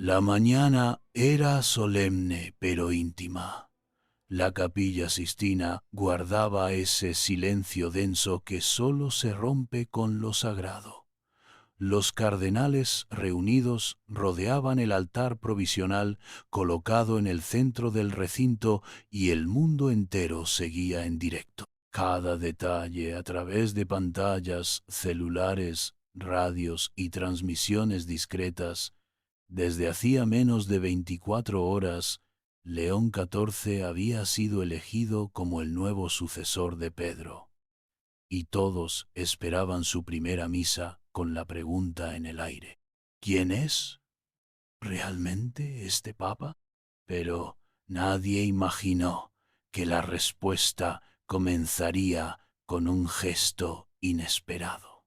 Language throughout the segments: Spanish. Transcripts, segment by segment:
La mañana era solemne pero íntima. La Capilla Sistina guardaba ese silencio denso que sólo se rompe con lo sagrado. Los cardenales reunidos rodeaban el altar provisional colocado en el centro del recinto y el mundo entero seguía en directo. Cada detalle a través de pantallas, celulares, radios y transmisiones discretas. Desde hacía menos de 24 horas, León XIV había sido elegido como el nuevo sucesor de Pedro, y todos esperaban su primera misa con la pregunta en el aire: ¿quién es realmente este papa? Pero nadie imaginó que la respuesta comenzaría con un gesto inesperado.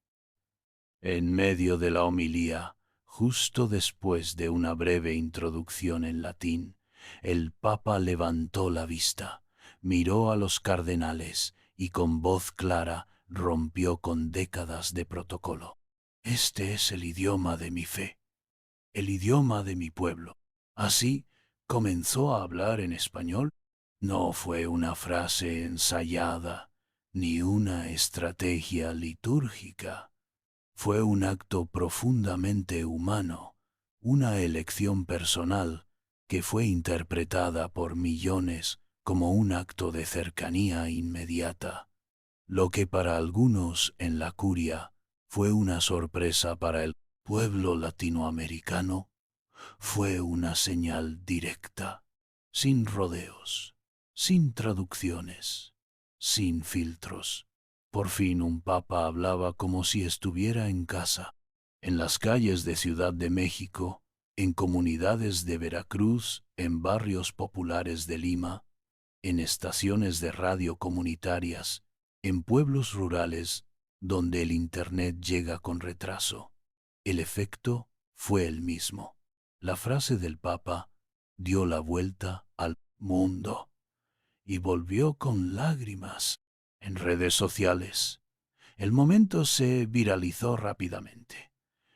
En medio de la homilía, justo después de una breve introducción en latín, el Papa levantó la vista, miró a los cardenales y con voz clara rompió con décadas de protocolo. Este es el idioma de mi fe, el idioma de mi pueblo. Así comenzó a hablar en español. No fue una frase ensayada, ni una estrategia litúrgica. Fue un acto profundamente humano, una elección personal que fue interpretada por millones como un acto de cercanía inmediata. Lo que para algunos en la curia fue una sorpresa para el pueblo latinoamericano, fue una señal directa, sin rodeos, sin traducciones, sin filtros. Por fin un papa hablaba como si estuviera en casa, en las calles de Ciudad de México, en comunidades de Veracruz, en barrios populares de Lima, en estaciones de radio comunitarias, en pueblos rurales donde el Internet llega con retraso. El efecto fue el mismo. La frase del Papa dio la vuelta al mundo y volvió con lágrimas en redes sociales. El momento se viralizó rápidamente,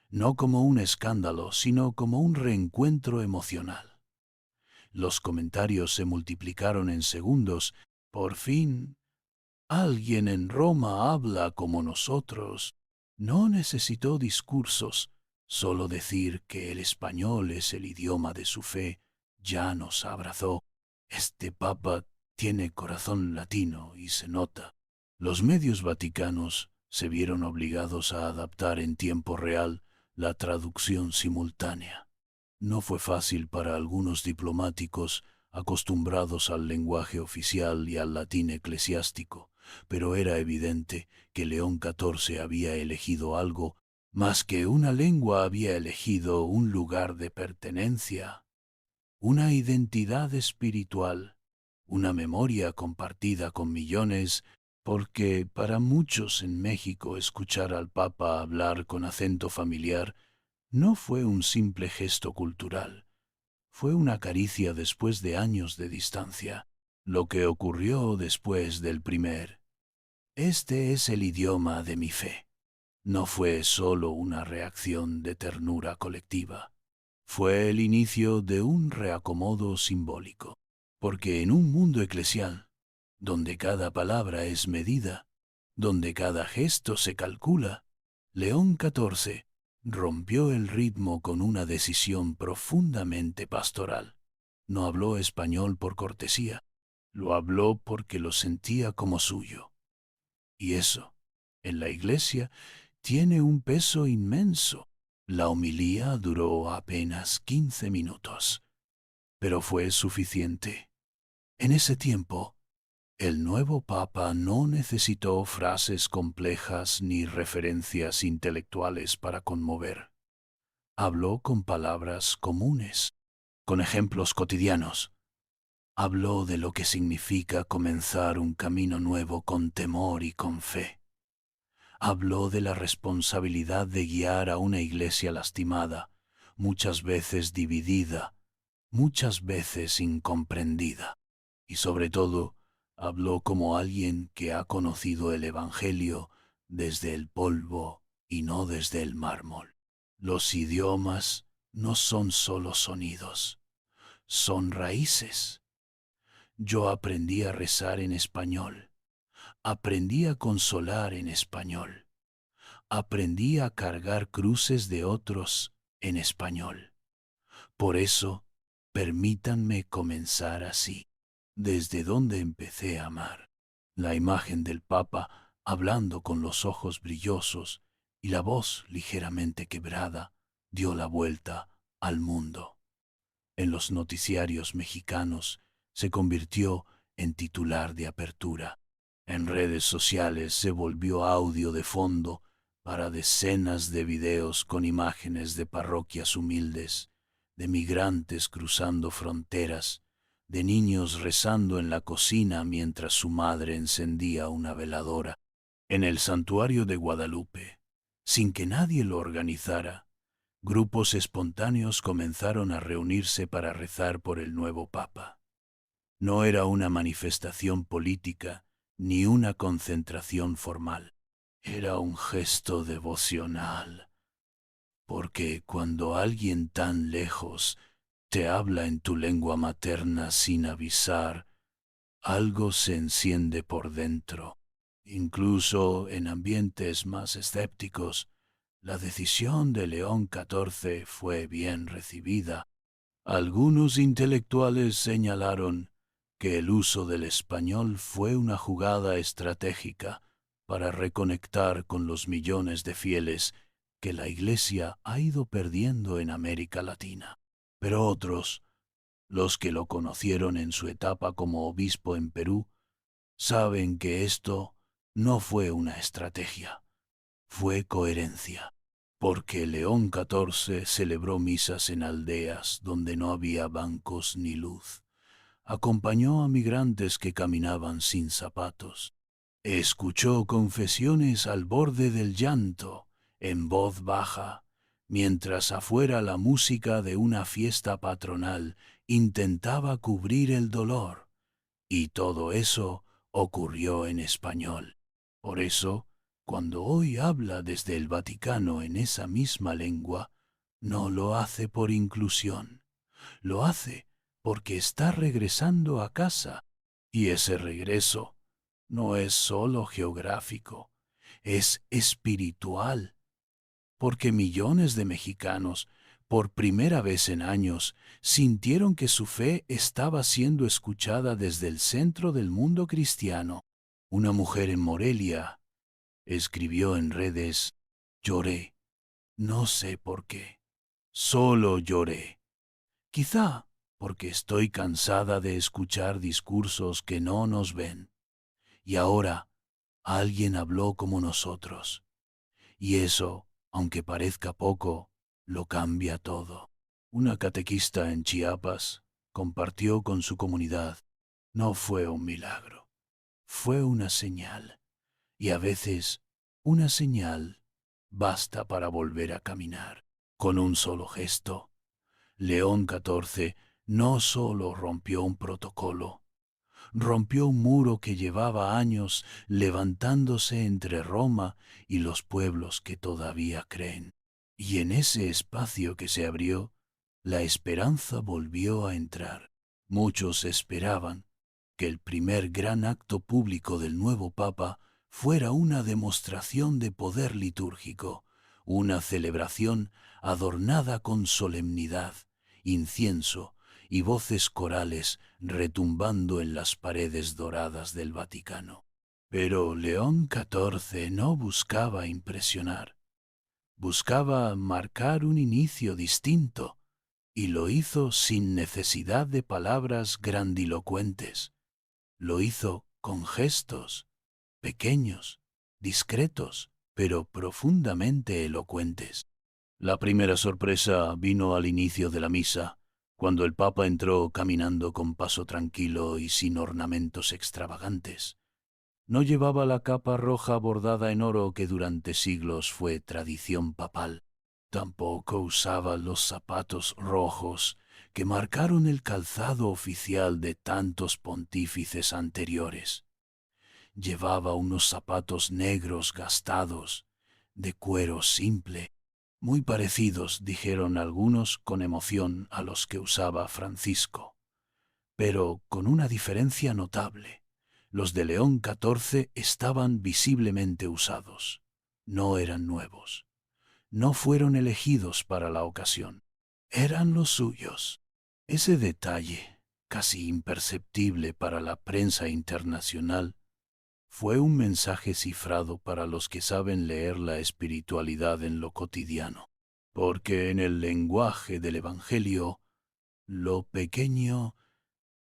no como un escándalo, sino como un reencuentro emocional. Los comentarios se multiplicaron en segundos. Por fin, alguien en Roma habla como nosotros. No necesitó discursos, solo decir que el español es el idioma de su fe ya nos abrazó. Este papa tiene corazón latino y se nota. Los medios vaticanos se vieron obligados a adaptar en tiempo real la traducción simultánea. No fue fácil para algunos diplomáticos acostumbrados al lenguaje oficial y al latín eclesiástico, pero era evidente que León XIV había elegido algo más que una lengua, había elegido un lugar de pertenencia, una identidad espiritual, una memoria compartida con millones, porque para muchos en México escuchar al Papa hablar con acento familiar no fue un simple gesto cultural, fue una caricia después de años de distancia. Lo que ocurrió después del primer "este es el idioma de mi fe" no fue solo una reacción de ternura colectiva, fue el inicio de un reacomodo simbólico, porque en un mundo eclesial, donde cada palabra es medida, donde cada gesto se calcula, León XIV rompió el ritmo con una decisión profundamente pastoral. No habló español por cortesía, lo habló porque lo sentía como suyo. Y eso, en la Iglesia, tiene un peso inmenso. La homilía duró apenas 15 minutos, pero fue suficiente. En ese tiempo, el nuevo Papa no necesitó frases complejas ni referencias intelectuales para conmover. Habló con palabras comunes, con ejemplos cotidianos. Habló de lo que significa comenzar un camino nuevo con temor y con fe. Habló de la responsabilidad de guiar a una iglesia lastimada, muchas veces dividida, muchas veces incomprendida. Y sobre todo, habló como alguien que ha conocido el Evangelio desde el polvo y no desde el mármol. Los idiomas no son solo sonidos, son raíces. Yo aprendí a rezar en español, aprendí a consolar en español, aprendí a cargar cruces de otros en español. Por eso, permítanme comenzar así, desde donde empecé a amar. La imagen del Papa hablando con los ojos brillosos y la voz ligeramente quebrada dio la vuelta al mundo. En los noticiarios mexicanos se convirtió en titular de apertura. En redes sociales se volvió audio de fondo para decenas de videos con imágenes de parroquias humildes, de migrantes cruzando fronteras, de niños rezando en la cocina mientras su madre encendía una veladora. En el santuario de Guadalupe, sin que nadie lo organizara, grupos espontáneos comenzaron a reunirse para rezar por el nuevo Papa. No era una manifestación política ni una concentración formal. Era un gesto devocional, porque cuando alguien tan lejos te habla en tu lengua materna sin avisar, algo se enciende por dentro. Incluso en ambientes más escépticos, la decisión de León XIV fue bien recibida. Algunos intelectuales señalaron que el uso del español fue una jugada estratégica para reconectar con los millones de fieles que la Iglesia ha ido perdiendo en América Latina. Pero otros, los que lo conocieron en su etapa como obispo en Perú, saben que esto no fue una estrategia, fue coherencia, porque León XIV celebró misas en aldeas donde no había bancos ni luz. Acompañó a migrantes que caminaban sin zapatos. Escuchó confesiones al borde del llanto, en voz baja, mientras afuera la música de una fiesta patronal intentaba cubrir el dolor. Y todo eso ocurrió en español. Por eso, cuando hoy habla desde el Vaticano en esa misma lengua, no lo hace por inclusión, lo hace porque está regresando a casa. Y ese regreso no es solo geográfico, es espiritual, porque millones de mexicanos, por primera vez en años, sintieron que su fe estaba siendo escuchada desde el centro del mundo cristiano. Una mujer en Morelia escribió en redes: lloré, no sé por qué, solo lloré. Quizá porque estoy cansada de escuchar discursos que no nos ven. Y ahora alguien habló como nosotros. Y eso, aunque parezca poco, lo cambia todo. Una catequista en Chiapas compartió con su comunidad: no fue un milagro, fue una señal. Y a veces, una señal basta para volver a caminar. Con un solo gesto, León XIV no solo rompió un protocolo, rompió un muro que llevaba años levantándose entre Roma y los pueblos que todavía creen. Y en ese espacio que se abrió, la esperanza volvió a entrar. Muchos esperaban que el primer gran acto público del nuevo Papa fuera una demostración de poder litúrgico, una celebración adornada con solemnidad, incienso y voces corales retumbando en las paredes doradas del Vaticano. Pero León XIV no buscaba impresionar, buscaba marcar un inicio distinto, y lo hizo sin necesidad de palabras grandilocuentes. Lo hizo con gestos, pequeños, discretos, pero profundamente elocuentes. La primera sorpresa vino al inicio de la misa, cuando el Papa entró caminando con paso tranquilo y sin ornamentos extravagantes. No llevaba la capa roja bordada en oro que durante siglos fue tradición papal. Tampoco usaba los zapatos rojos que marcaron el calzado oficial de tantos pontífices anteriores. Llevaba unos zapatos negros gastados, de cuero simple, Muy parecidos, dijeron algunos con emoción, a los que usaba Francisco, pero con una diferencia notable. Los de León XIV estaban visiblemente usados. No eran nuevos. No fueron elegidos para la ocasión. Eran los suyos. Ese detalle, casi imperceptible para la prensa internacional, fue un mensaje cifrado para los que saben leer la espiritualidad en lo cotidiano, porque en el lenguaje del Evangelio, lo pequeño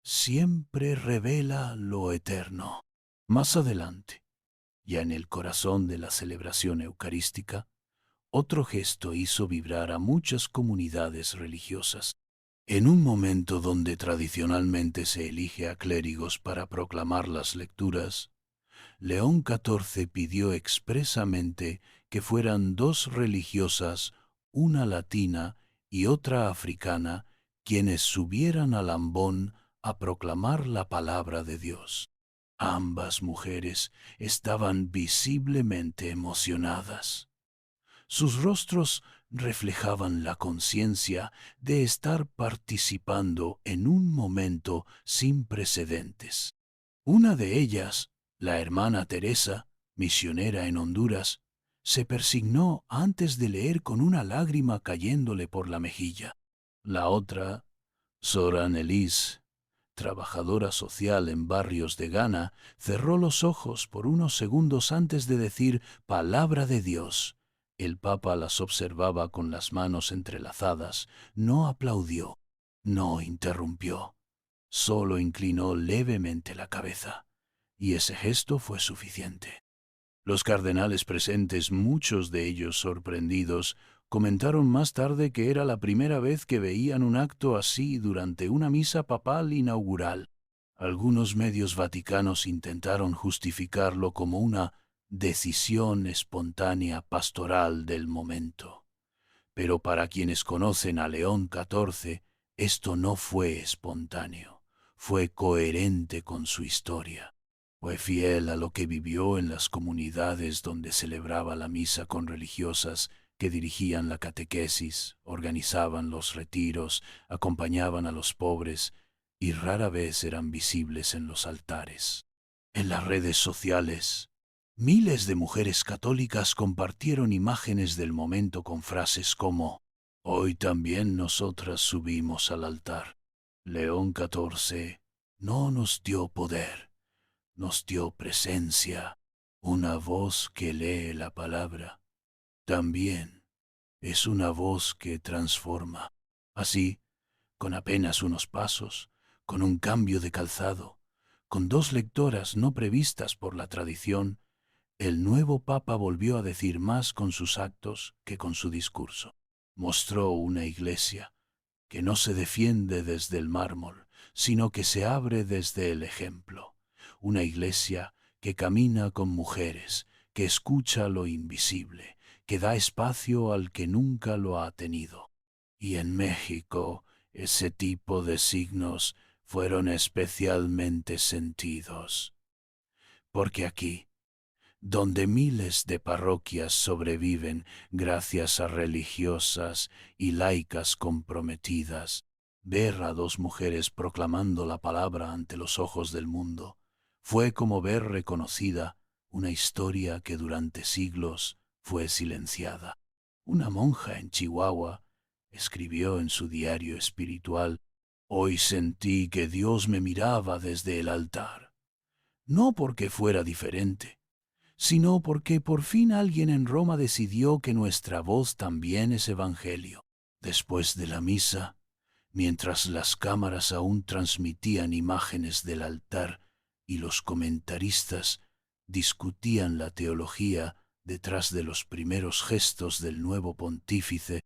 siempre revela lo eterno. Más adelante, ya en el corazón de la celebración eucarística, otro gesto hizo vibrar a muchas comunidades religiosas. En un momento donde tradicionalmente se elige a clérigos para proclamar las lecturas, León XIV pidió expresamente que fueran dos religiosas, una latina y otra africana, quienes subieran al ambón a proclamar la palabra de Dios. Ambas mujeres estaban visiblemente emocionadas. Sus rostros reflejaban la conciencia de estar participando en un momento sin precedentes. Una de ellas, la hermana Teresa, misionera en Honduras, se persignó antes de leer con una lágrima cayéndole por la mejilla. La otra, Sor Anneliese, trabajadora social en barrios de Ghana, cerró los ojos por unos segundos antes de decir palabra de Dios. El Papa las observaba con las manos entrelazadas, no aplaudió, no interrumpió, solo inclinó levemente la cabeza, y ese gesto fue suficiente. Los cardenales presentes, muchos de ellos sorprendidos, comentaron más tarde que era la primera vez que veían un acto así durante una misa papal inaugural. Algunos medios vaticanos intentaron justificarlo como una decisión espontánea pastoral del momento. Pero para quienes conocen a León XIV, esto no fue espontáneo, fue coherente con su historia. Fue fiel a lo que vivió en las comunidades donde celebraba la misa con religiosas que dirigían la catequesis, organizaban los retiros, acompañaban a los pobres y rara vez eran visibles en los altares. En las redes sociales, miles de mujeres católicas compartieron imágenes del momento con frases como «Hoy también nosotras subimos al altar. León XIV no nos dio poder, nos dio presencia, una voz que lee la palabra. También es una voz que transforma». Así, con apenas unos pasos, con un cambio de calzado, con dos lectoras no previstas por la tradición, el nuevo Papa volvió a decir más con sus actos que con su discurso. Mostró una iglesia que no se defiende desde el mármol, sino que se abre desde el ejemplo. Una iglesia que camina con mujeres, que escucha lo invisible, que da espacio al que nunca lo ha tenido. Y en México, ese tipo de signos fueron especialmente sentidos, porque aquí, donde miles de parroquias sobreviven gracias a religiosas y laicas comprometidas, ver a dos mujeres proclamando la palabra ante los ojos del mundo fue como ver reconocida una historia que durante siglos fue silenciada. Una monja en Chihuahua escribió en su diario espiritual: «Hoy sentí que Dios me miraba desde el altar, no porque fuera diferente, sino porque por fin alguien en Roma decidió que nuestra voz también es evangelio». Después de la misa, mientras las cámaras aún transmitían imágenes del altar y los comentaristas discutían la teología detrás de los primeros gestos del nuevo pontífice,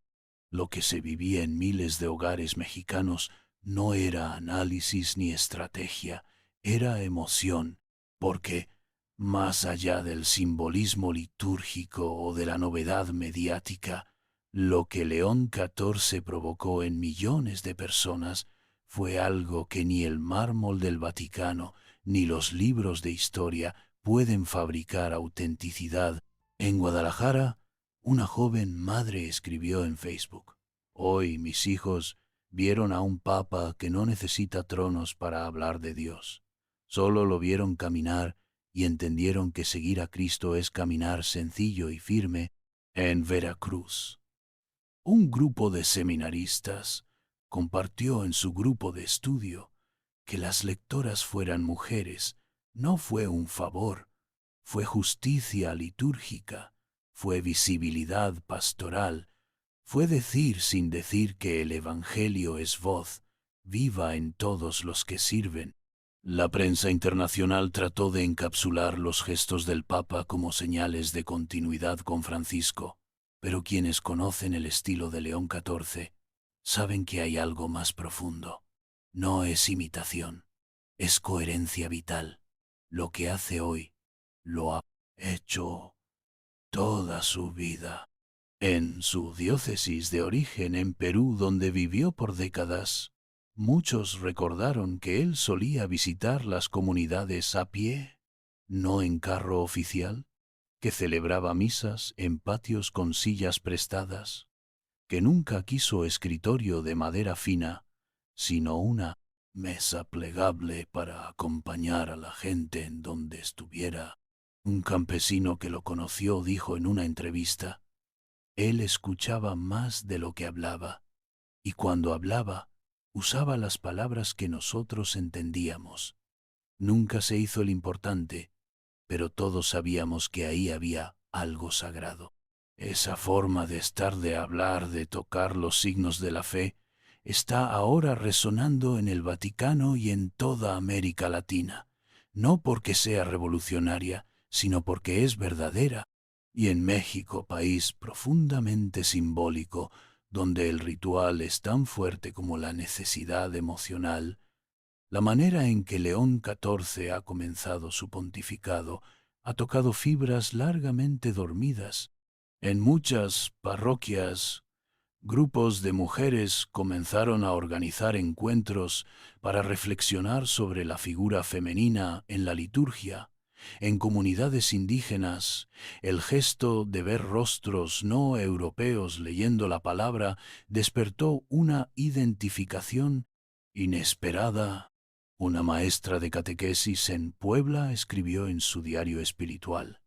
lo que se vivía en miles de hogares mexicanos no era análisis ni estrategia, era emoción, porque más allá del simbolismo litúrgico o de la novedad mediática, lo que León XIV provocó en millones de personas fue algo que ni el mármol del Vaticano ni los libros de historia pueden fabricar: autenticidad. En Guadalajara, Una joven madre escribió en Facebook: «Hoy mis hijos vieron a un papa que no necesita tronos para hablar de Dios. Solo lo vieron caminar y entendieron que seguir a Cristo es caminar sencillo y firme en Veracruz». Un grupo de seminaristas compartió en su grupo de estudio que las lectoras fueran mujeres. No fue un favor, fue justicia litúrgica, fue visibilidad pastoral, fue decir sin decir que el Evangelio es voz viva en todos los que sirven. La prensa internacional trató de encapsular los gestos del Papa como señales de continuidad con Francisco, pero quienes conocen el estilo de León XIV saben que hay algo más profundo. No es imitación, es coherencia vital. Lo que hace hoy, lo ha hecho toda su vida. En su diócesis de origen en Perú, donde vivió por décadas, muchos recordaron que él solía visitar las comunidades a pie, no en carro oficial, que celebraba misas en patios con sillas prestadas, que nunca quiso escritorio de madera fina, sino una mesa plegable para acompañar a la gente en donde estuviera. Un campesino que lo conoció dijo en una entrevista: «Él escuchaba más de lo que hablaba, y cuando hablaba, usaba las palabras que nosotros entendíamos. Nunca se hizo el importante, pero todos sabíamos que ahí había algo sagrado». Esa forma de estar, de hablar, de tocar los signos de la fe, está ahora resonando en el Vaticano y en toda América Latina, no porque sea revolucionaria, sino porque es verdadera. Y en México, país profundamente simbólico, donde el ritual es tan fuerte como la necesidad emocional, la manera en que León XIV ha comenzado su pontificado ha tocado fibras largamente dormidas. En muchas parroquias, grupos de mujeres comenzaron a organizar encuentros para reflexionar sobre la figura femenina en la liturgia. En comunidades indígenas, el gesto de ver rostros no europeos leyendo la palabra despertó una identificación inesperada. Una maestra de catequesis en Puebla escribió en su diario espiritual: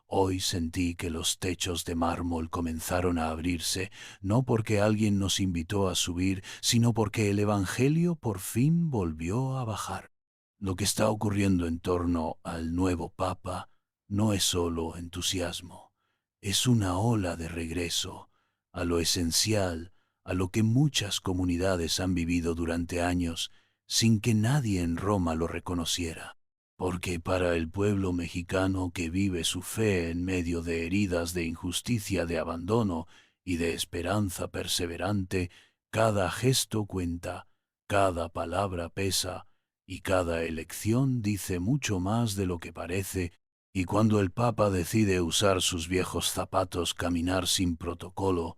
«Hoy sentí que los techos de mármol comenzaron a abrirse, no porque alguien nos invitó a subir, sino porque el Evangelio por fin volvió a bajar». Lo que está ocurriendo en torno al nuevo Papa no es solo entusiasmo, es una ola de regreso a lo esencial, a lo que muchas comunidades han vivido durante años sin que nadie en Roma lo reconociera. Porque para el pueblo mexicano que vive su fe en medio de heridas de injusticia, de abandono y de esperanza perseverante, cada gesto cuenta, cada palabra pesa y cada elección dice mucho más de lo que parece. Y cuando el Papa decide usar sus viejos zapatos, caminar sin protocolo,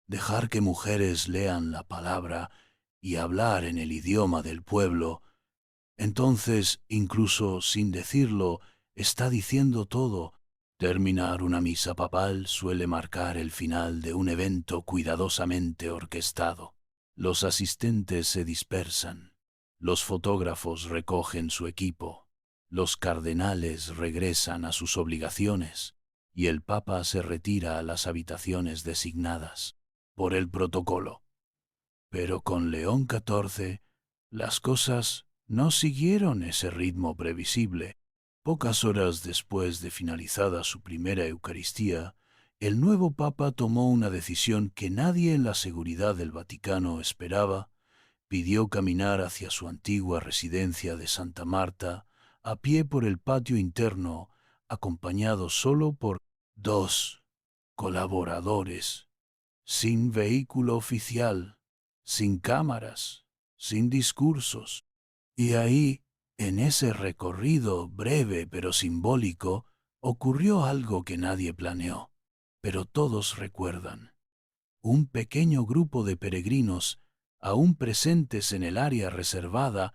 dejar que mujeres lean la palabra y hablar en el idioma del pueblo, entonces, incluso sin decirlo, está diciendo todo. Terminar una misa papal suele marcar el final de un evento cuidadosamente orquestado. Los asistentes se dispersan, los fotógrafos recogen su equipo, los cardenales regresan a sus obligaciones y el Papa se retira a las habitaciones designadas por el protocolo. Pero con León XIV, las cosas no siguieron ese ritmo previsible. Pocas horas después de finalizada su primera Eucaristía, el nuevo Papa tomó una decisión que nadie en la seguridad del Vaticano esperaba. Pidió caminar hacia su antigua residencia de Santa Marta, a pie por el patio interno, acompañado solo por 2 colaboradores, sin vehículo oficial, sin cámaras, sin discursos. Y ahí, en ese recorrido breve pero simbólico, ocurrió algo que nadie planeó, pero todos recuerdan. Un pequeño grupo de peregrinos, aún presentes en el área reservada,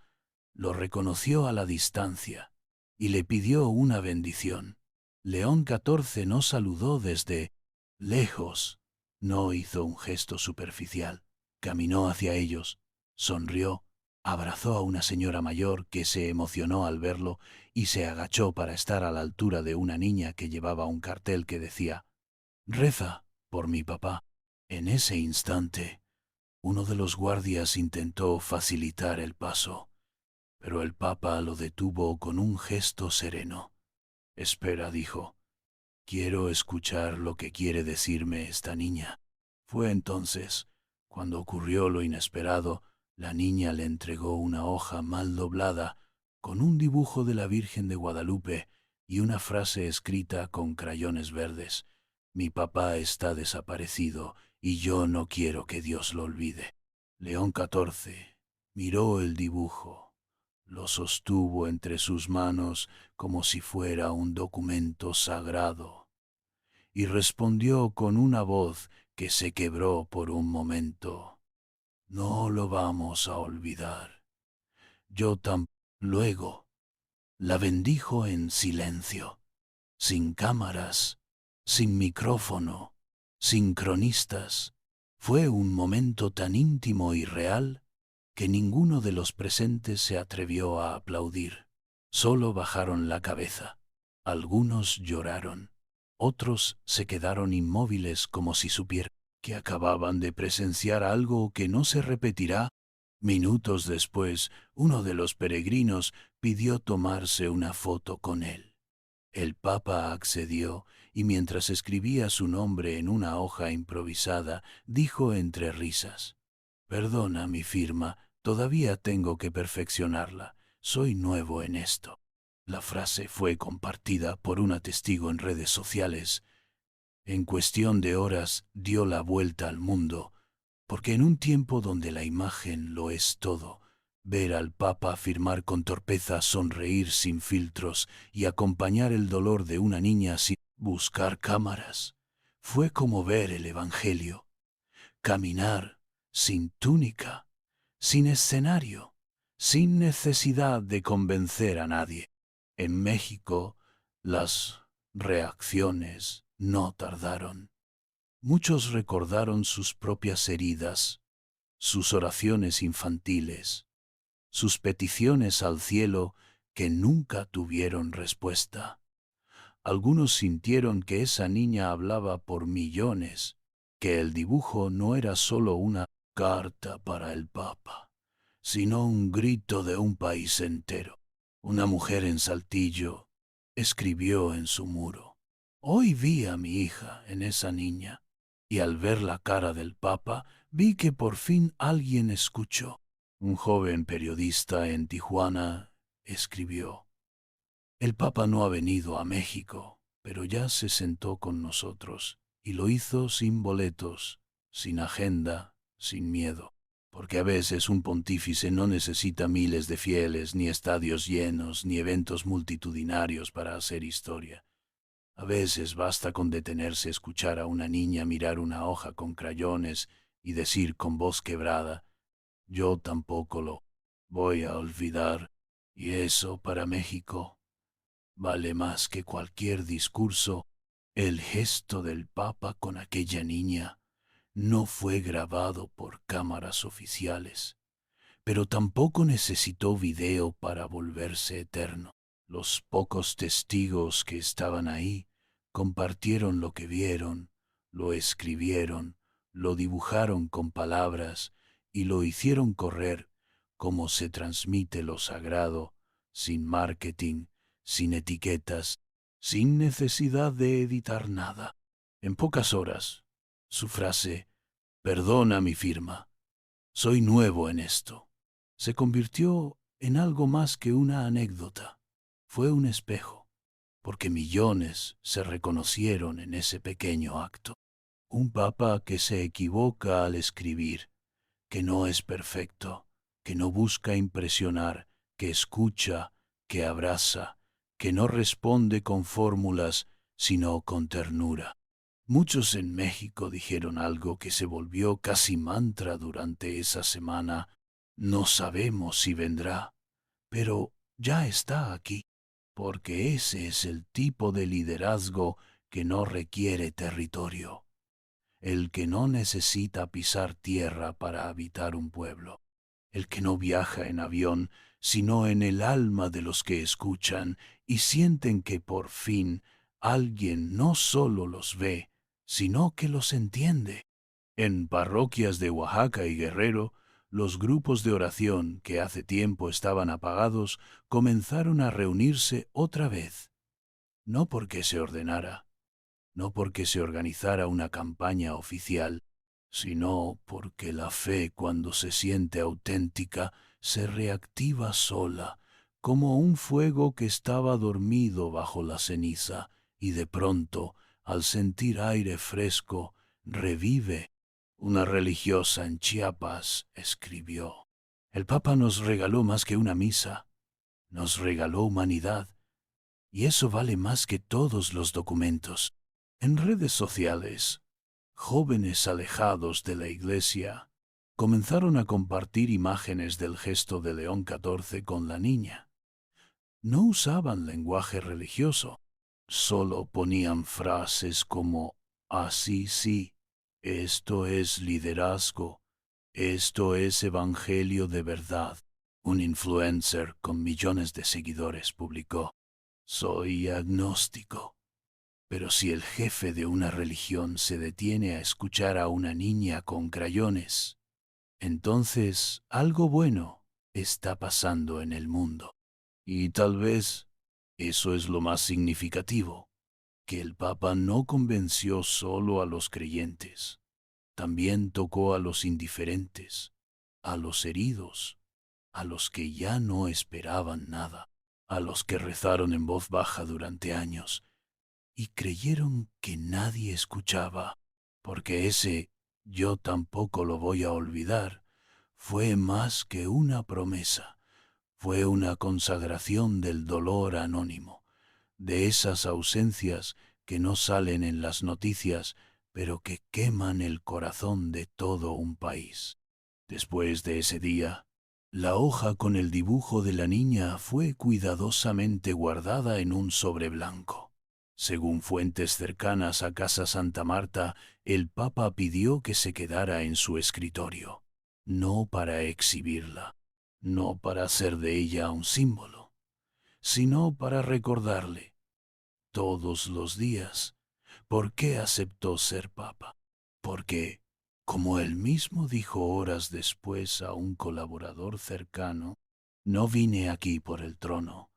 lo reconoció a la distancia y le pidió una bendición. León XIV no saludó desde Lejos, no hizo un gesto superficial. Caminó hacia ellos, sonrió, abrazó a una señora mayor que se emocionó al verlo y se agachó para estar a la altura de una niña que llevaba un cartel que decía: «Reza por mi papá». En ese instante, uno de los guardias intentó facilitar el paso, pero el papa lo detuvo con un gesto sereno. «Espera», dijo. «Quiero escuchar lo que quiere decirme esta niña». Fue entonces cuando ocurrió lo inesperado. La niña le entregó una hoja mal doblada con un dibujo de la Virgen de Guadalupe y una frase escrita con crayones verdes: «Mi papá está desaparecido y yo no quiero que Dios lo olvide». León XIV miró el dibujo, lo sostuvo entre sus manos como si fuera un documento sagrado y respondió con una voz que se quebró por un momento: «No lo vamos a olvidar». Yo tampoco. Luego la bendijo en silencio, sin cámaras, sin micrófono, sin cronistas. Fue un momento tan íntimo y real que ninguno de los presentes se atrevió a aplaudir. Solo bajaron la cabeza. Algunos lloraron. Otros se quedaron inmóviles como si supieran que acababan de presenciar algo que no se repetirá. Minutos después, uno de los peregrinos pidió tomarse una foto con él. El Papa accedió y mientras escribía su nombre en una hoja improvisada, dijo entre risas: «Perdona mi firma, todavía tengo que perfeccionarla. Soy nuevo en esto». La frase fue compartida por una testigo en redes sociales. En cuestión de horas dio la vuelta al mundo, porque en un tiempo donde la imagen lo es todo, ver al Papa firmar con torpeza, sonreír sin filtros y acompañar el dolor de una niña sin buscar cámaras, fue como ver el Evangelio. Caminar sin túnica, sin escenario, sin necesidad de convencer a nadie. En México, las reacciones no tardaron. Muchos recordaron sus propias heridas, sus oraciones infantiles, sus peticiones al cielo que nunca tuvieron respuesta. Algunos sintieron que esa niña hablaba por millones, que el dibujo no era solo una carta para el Papa, sino un grito de un país entero. Una mujer en Saltillo escribió en su muro: «Hoy vi a mi hija en esa niña, y al ver la cara del Papa vi que por fin alguien escuchó». Un joven periodista en Tijuana escribió: «El Papa no ha venido a México, pero ya se sentó con nosotros, y lo hizo sin boletos, sin agenda, sin miedo». Porque a veces un pontífice no necesita miles de fieles, ni estadios llenos, ni eventos multitudinarios para hacer historia. A veces basta con detenerse a escuchar a una niña mirar una hoja con crayones y decir con voz quebrada: «Yo tampoco lo voy a olvidar». Y eso para México vale más que cualquier discurso. El gesto del Papa con aquella niña no fue grabado por cámaras oficiales, pero tampoco necesitó video para volverse eterno. Los pocos testigos que estaban ahí compartieron lo que vieron, lo escribieron, lo dibujaron con palabras y lo hicieron correr como se transmite lo sagrado, sin marketing, sin etiquetas, sin necesidad de editar nada. En pocas horas, su frase «Perdona mi firma, soy nuevo en esto», se convirtió en algo más que una anécdota. Fue un espejo, porque millones se reconocieron en ese pequeño acto. Un papa que se equivoca al escribir, que no es perfecto, que no busca impresionar, que escucha, que abraza, que no responde con fórmulas, sino con ternura. Muchos en México dijeron algo que se volvió casi mantra durante esa semana: «No sabemos si vendrá, pero ya está aquí», porque ese es el tipo de liderazgo que no requiere territorio, el que no necesita pisar tierra para habitar un pueblo, el que no viaja en avión, sino en el alma de los que escuchan y sienten que por fin alguien no solo los ve, sino que los entiende. En parroquias de Oaxaca y Guerrero, los grupos de oración que hace tiempo estaban apagados comenzaron a reunirse otra vez, no porque se ordenara, no porque se organizara una campaña oficial, sino porque la fe, cuando se siente auténtica, se reactiva sola, como un fuego que estaba dormido bajo la ceniza, y de pronto, al sentir aire fresco, revive. Una religiosa en Chiapas escribió: "El Papa nos regaló más que una misa, nos regaló humanidad, y eso vale más que todos los documentos". En redes sociales, jóvenes alejados de la iglesia comenzaron a compartir imágenes del gesto de León XIV con la niña. No usaban lenguaje religioso, solo ponían frases como "así sí, esto es liderazgo, esto es evangelio de verdad". Un influencer con millones de seguidores publicó: "Soy agnóstico, pero si el jefe de una religión se detiene a escuchar a una niña con crayones, entonces algo bueno está pasando en el mundo". Y tal vez eso es lo más significativo, que el Papa no convenció solo a los creyentes, también tocó a los indiferentes, a los heridos, a los que ya no esperaban nada, a los que rezaron en voz baja durante años y creyeron que nadie escuchaba, porque ese "yo tampoco lo voy a olvidar" fue más que una promesa, fue una consagración del dolor anónimo, de esas ausencias que no salen en las noticias, pero que queman el corazón de todo un país. Después de ese día, la hoja con el dibujo de la niña fue cuidadosamente guardada en un sobre blanco. Según fuentes cercanas a Casa Santa Marta, el Papa pidió que se quedara en su escritorio, no para exhibirla, no para hacer de ella un símbolo, sino para recordarle todos los días por qué aceptó ser Papa. Porque, como él mismo dijo horas después a un colaborador cercano, "no vine aquí por el trono,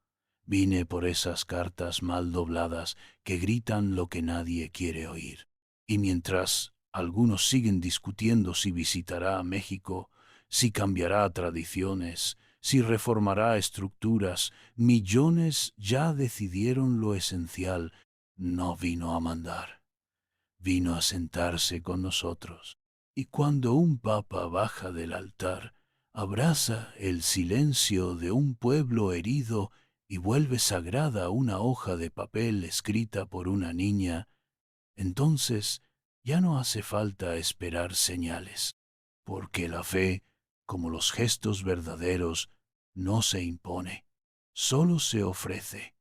vine por esas cartas mal dobladas que gritan lo que nadie quiere oír". Y mientras algunos siguen discutiendo si visitará a México, si cambiará tradiciones, si reformará estructuras, millones ya decidieron lo esencial: no vino a mandar, vino a sentarse con nosotros. Y cuando un papa baja del altar, abraza el silencio de un pueblo herido y vuelve sagrada una hoja de papel escrita por una niña, entonces ya no hace falta esperar señales, porque la fe, como los gestos verdaderos, no se impone, solo se ofrece.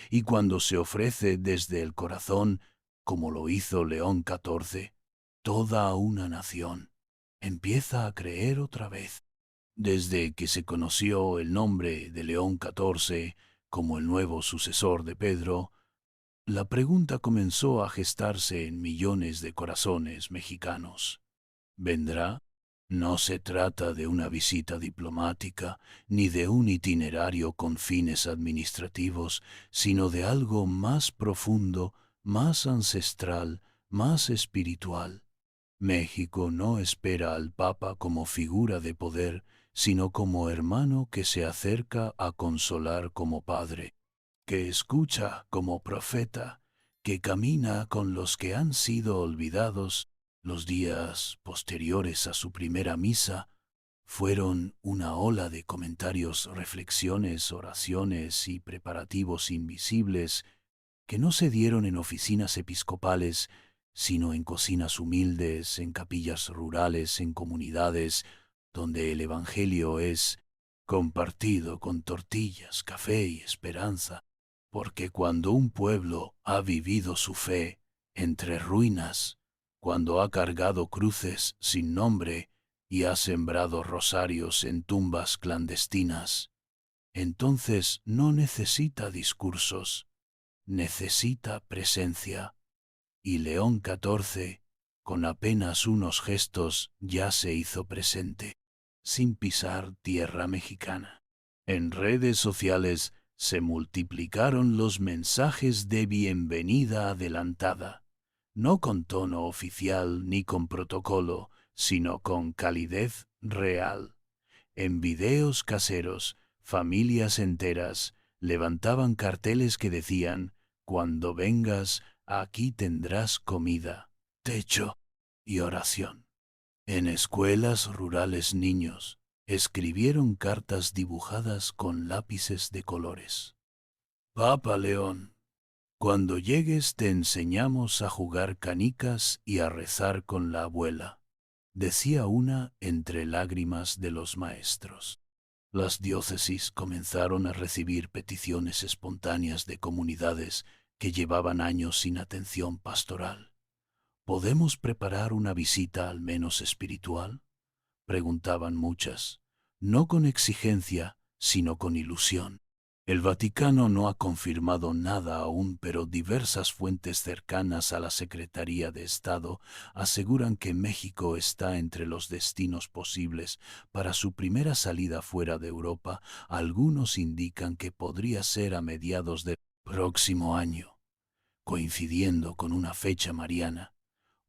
Y cuando se ofrece desde el corazón, como lo hizo León XIV, toda una nación empieza a creer otra vez. Desde que se conoció el nombre de León XIV como el nuevo sucesor de Pedro, la pregunta comenzó a gestarse en millones de corazones mexicanos: ¿vendrá? No se trata de una visita diplomática ni de un itinerario con fines administrativos, sino de algo más profundo, más ancestral, más espiritual. México no espera al Papa como figura de poder, sino como hermano que se acerca a consolar como padre, que escucha como profeta, que camina con los que han sido olvidados. Los días posteriores a su primera misa fueron una ola de comentarios, reflexiones, oraciones y preparativos invisibles que no se dieron en oficinas episcopales, sino en cocinas humildes, en capillas rurales, en comunidades donde el Evangelio es compartido con tortillas, café y esperanza. Porque cuando un pueblo ha vivido su fe entre ruinas, cuando ha cargado cruces sin nombre y ha sembrado rosarios en tumbas clandestinas, entonces no necesita discursos, necesita presencia. Y León XIV, con apenas unos gestos, ya se hizo presente, sin pisar tierra mexicana. En redes sociales se multiplicaron los mensajes de bienvenida adelantada, no con tono oficial ni con protocolo, sino con calidez real. En videos caseros, familias enteras levantaban carteles que decían: «Cuando vengas, aquí tendrás comida, techo y oración». En escuelas rurales niños escribieron cartas dibujadas con lápices de colores. «Papa León, cuando llegues te enseñamos a jugar canicas y a rezar con la abuela», decía una entre lágrimas de los maestros. Las diócesis comenzaron a recibir peticiones espontáneas de comunidades que llevaban años sin atención pastoral. «¿Podemos preparar una visita al menos espiritual?», preguntaban muchas, no con exigencia, sino con ilusión. El Vaticano no ha confirmado nada aún, pero diversas fuentes cercanas a la Secretaría de Estado aseguran que México está entre los destinos posibles para su primera salida fuera de Europa. Algunos indican que podría ser a mediados del próximo año, coincidiendo con una fecha mariana.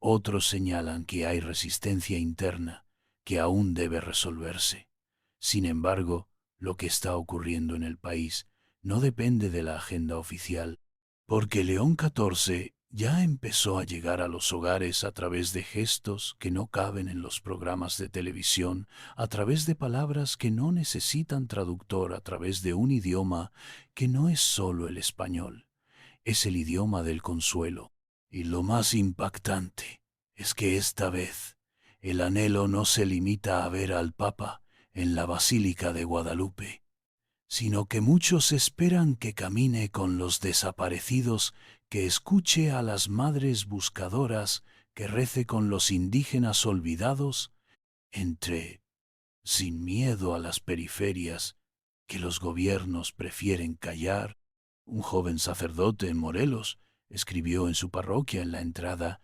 Otros señalan que hay resistencia interna que aún debe resolverse. Sin embargo, lo que está ocurriendo en el país no depende de la agenda oficial, porque León XIV ya empezó a llegar a los hogares a través de gestos que no caben en los programas de televisión, a través de palabras que no necesitan traductor, a través de un idioma que no es solo el español, es el idioma del consuelo. Y lo más impactante es que esta vez el anhelo no se limita a ver al Papa en la Basílica de Guadalupe, sino que muchos esperan que camine con los desaparecidos, que escuche a las madres buscadoras, que rece con los indígenas olvidados, entre sin miedo a las periferias que los gobiernos prefieren callar. Un joven sacerdote en Morelos escribió en su parroquia en la entrada: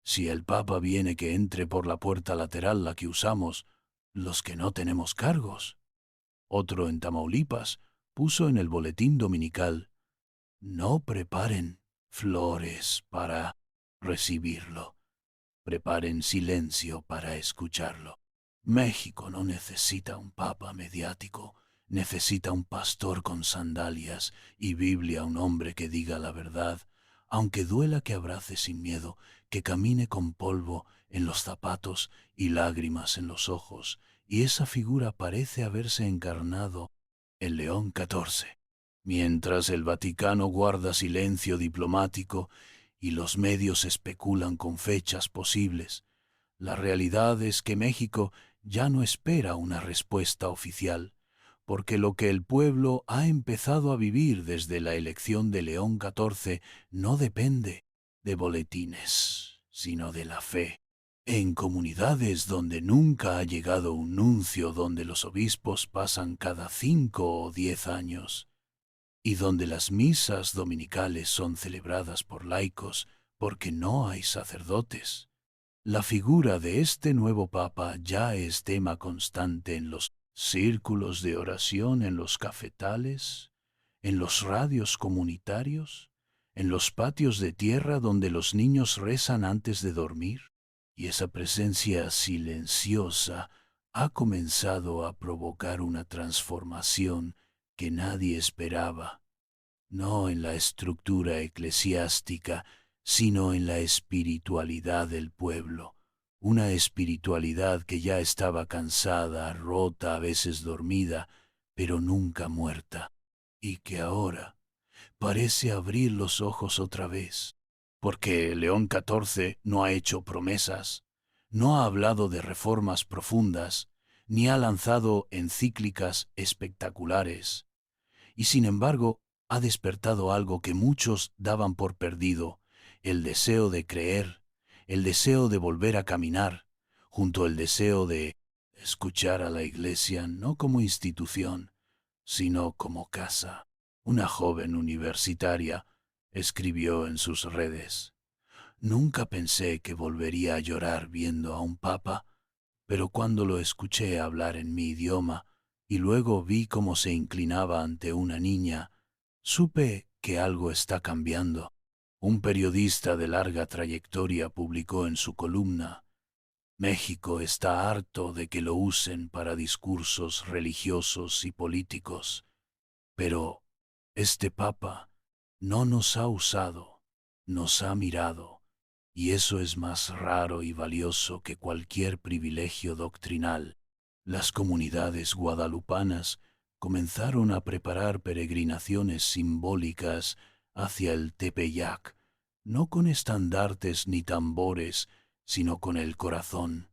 «Si el Papa viene, que entre por la puerta lateral, la que usamos los que no tenemos cargos». Otro en Tamaulipas puso en el boletín dominical: «No preparen flores para recibirlo, preparen silencio para escucharlo». México no necesita un papa mediático, necesita un pastor con sandalias y Biblia, un hombre que diga la verdad, aunque duela, que abrace sin miedo, que camine con polvo en los zapatos y lágrimas en los ojos. Y esa figura parece haberse encarnado en León XIV. Mientras el Vaticano guarda silencio diplomático y los medios especulan con fechas posibles, la realidad es que México ya no espera una respuesta oficial, porque lo que el pueblo ha empezado a vivir desde la elección de León XIV no depende de boletines, sino de la fe. En comunidades donde nunca ha llegado un nuncio, donde los obispos pasan cada 5 o 10 años, y donde las misas dominicales son celebradas por laicos porque no hay sacerdotes, la figura de este nuevo papa ya es tema constante en los círculos de oración, en los cafetales, en los radios comunitarios, en los patios de tierra donde los niños rezan antes de dormir. Y esa presencia silenciosa ha comenzado a provocar una transformación que nadie esperaba, no en la estructura eclesiástica, sino en la espiritualidad del pueblo, una espiritualidad que ya estaba cansada, rota, a veces dormida, pero nunca muerta, y que ahora parece abrir los ojos otra vez, porque León XIV no ha hecho promesas, no ha hablado de reformas profundas, ni ha lanzado encíclicas espectaculares, y sin embargo ha despertado algo que muchos daban por perdido: el deseo de creer, el deseo de volver a caminar, junto al deseo de escuchar a la iglesia no como institución, sino como casa. Una joven universitaria escribió en sus redes: Nunca pensé que volvería a llorar viendo a un papa, pero cuando lo escuché hablar en mi idioma y luego vi cómo se inclinaba ante una niña, supe que algo está cambiando. Un periodista de larga trayectoria publicó en su columna: México está harto de que lo usen para discursos religiosos y políticos, pero este Papa no nos ha usado, nos ha mirado, y eso es más raro y valioso que cualquier privilegio doctrinal. Las comunidades guadalupanas comenzaron a preparar peregrinaciones simbólicas hacia el Tepeyac, no con estandartes ni tambores, sino con el corazón.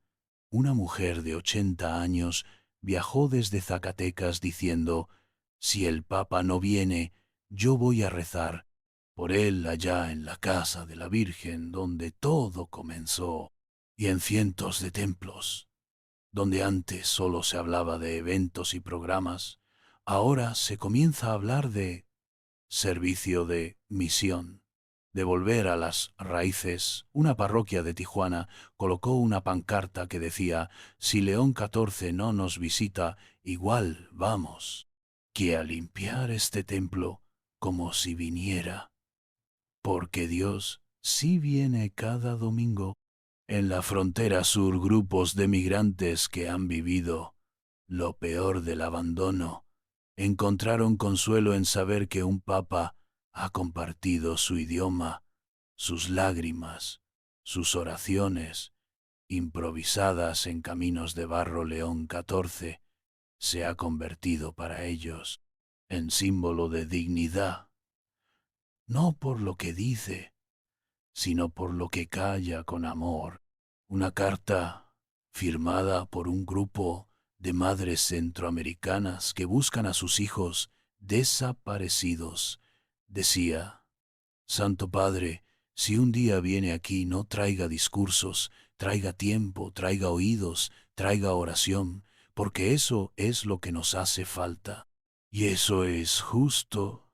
Una mujer de 80 años viajó desde Zacatecas diciendo: si el Papa no viene, yo voy a rezar por él allá en la casa de la Virgen donde todo comenzó, y en cientos de templos, donde antes solo se hablaba de eventos y programas, ahora se comienza a hablar de servicio, de misión, de volver a las raíces. Una parroquia de Tijuana colocó una pancarta que decía: si León XIV no nos visita, igual vamos, que a limpiar este templo como si viniera, porque Dios sí viene cada domingo. En la frontera sur, grupos de migrantes que han vivido lo peor del abandono encontraron consuelo en saber que un papa ha compartido su idioma, sus lágrimas, sus oraciones, improvisadas en caminos de barro. León XIV se ha convertido para ellos en símbolo de dignidad, no por lo que dice, sino por lo que calla con amor. Una carta firmada por un grupo de madres centroamericanas que buscan a sus hijos desaparecidos decía: Santo Padre, si un día viene aquí, no traiga discursos, traiga tiempo, traiga oídos, traiga oración, porque eso es lo que nos hace falta. Y eso es justo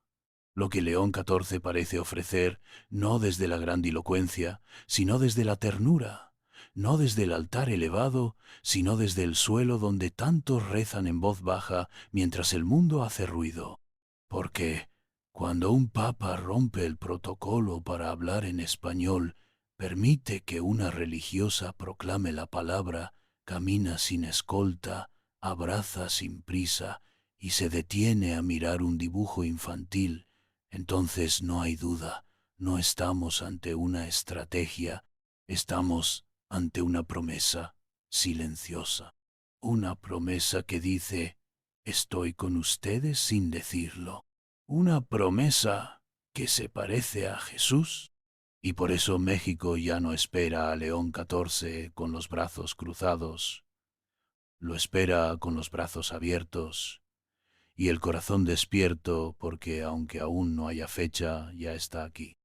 lo que León XIV parece ofrecer, no desde la grandilocuencia, sino desde la ternura, no desde el altar elevado, sino desde el suelo donde tantos rezan en voz baja mientras el mundo hace ruido. Porque cuando un papa rompe el protocolo para hablar en español, permite que una religiosa proclame la palabra, camina sin escolta, abraza sin prisa y se detiene a mirar un dibujo infantil, entonces no hay duda, no estamos ante una estrategia, estamos ante una promesa silenciosa, una promesa que dice: estoy con ustedes sin decirlo, una promesa que se parece a Jesús. Y por eso México ya no espera a León XIV con los brazos cruzados, lo espera con los brazos abiertos y el corazón despierto, porque aunque aún no haya fecha, ya está aquí.